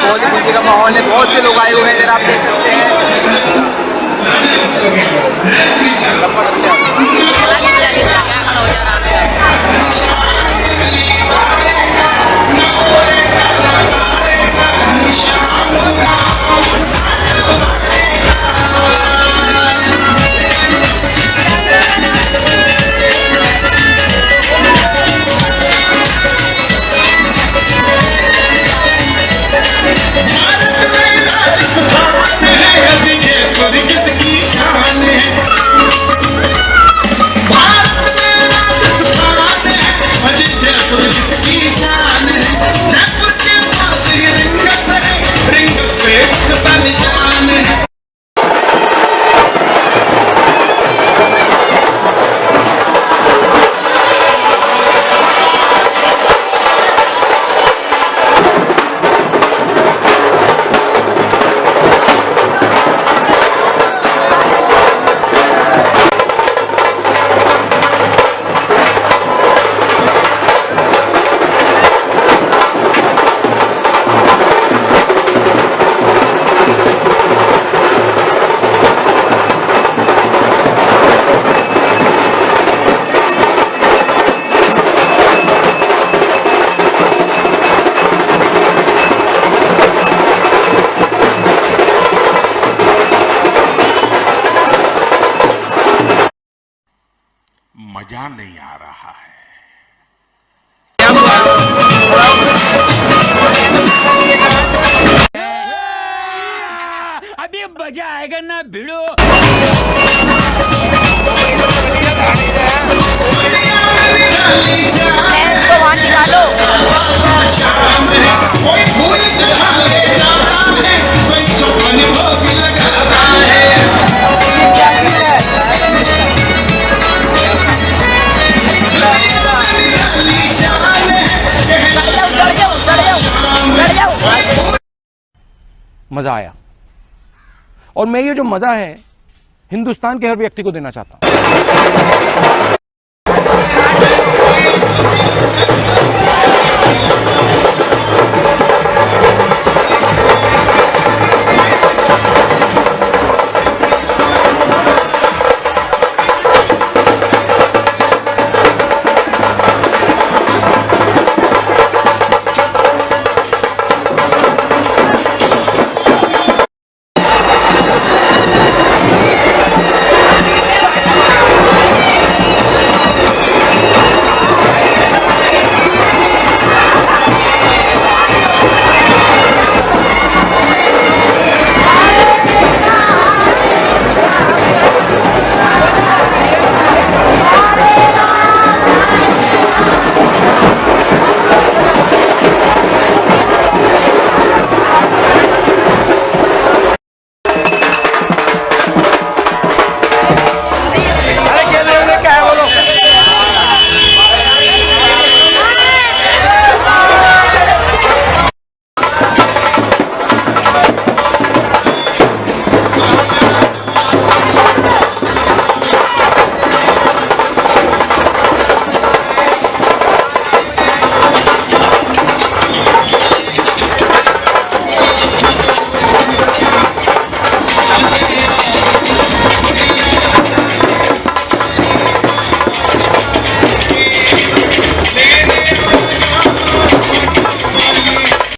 बहुत ही खुशी का माहौल है, बहुत से लोग आए हुए हैं, इधर आप देख सकते हैं। मजा नहीं आ रहा है। अभी मजा आएगा ना भिड़ो। मजा आया और मैं ये जो मजा है हिंदुस्तान के हर व्यक्ति को देना चाहता हूं।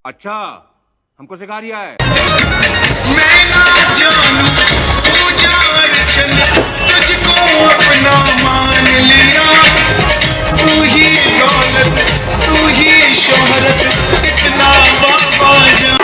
अच्छा, हमको सिखा रिया है। मैं ना जानू तू जान चले, तुझको अपना मान लिया। तू ही दौलत, तू ही शोहरत, इतना बाबा जान।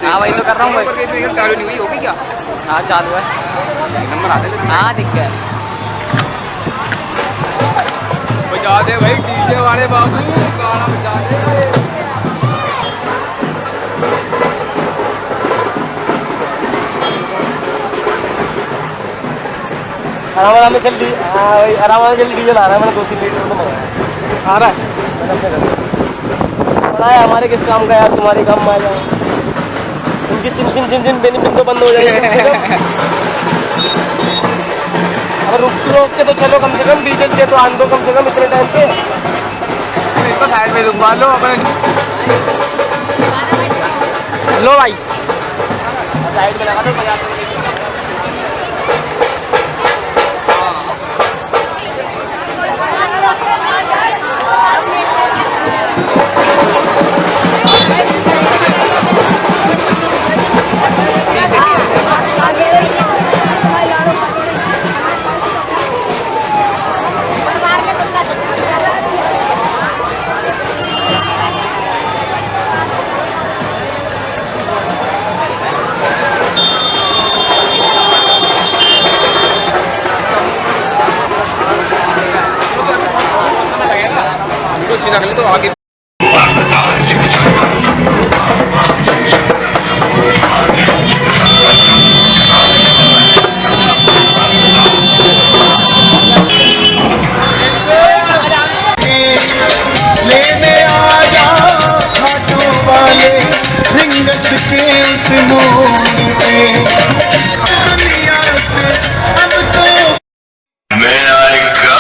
हाँ वही तो कर रहा हूँ। चालू नहीं हुई होगी क्या? हाँ चालू है, नंबर आते थे। हाँ दिख गया। बजा दे भाई डीजे वाले बाबू, गाना बजा दे। आराम में जल्दी, हाँ भाई आराम में जल्दी डीजल आ रहा है। मैंने 2-3 लीटर तो मंगाया, आ रहा है मैंने अपने घर से। बड़ा है हमारे किस काम का यार, तुम्हारे काम में आ जाए। उनकी चिन चिन चिन चिन बेनी बिन तो बंद हो जाएगी। अब रुक के तो चलो, कम से कम डीजल दे तो आन दो कम से कम इतने टाइम पे। इसको साइड में रुकवा लो अपने। लो भाई साइड में लगा दो, बजा दो। सीधा कर ले तो आगे। लेने आजा खाटू वाले रिंगस के उस मोड़ पे, दुनिया से अब तो मैं आएगा।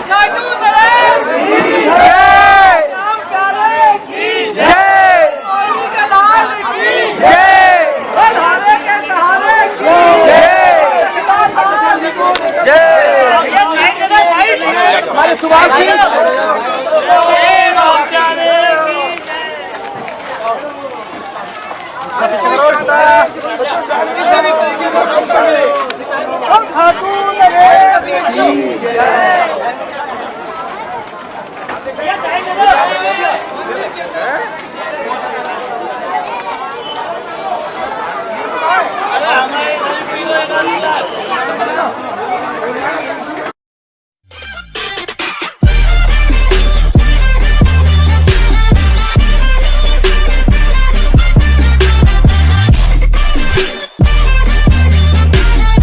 खाटू नरेश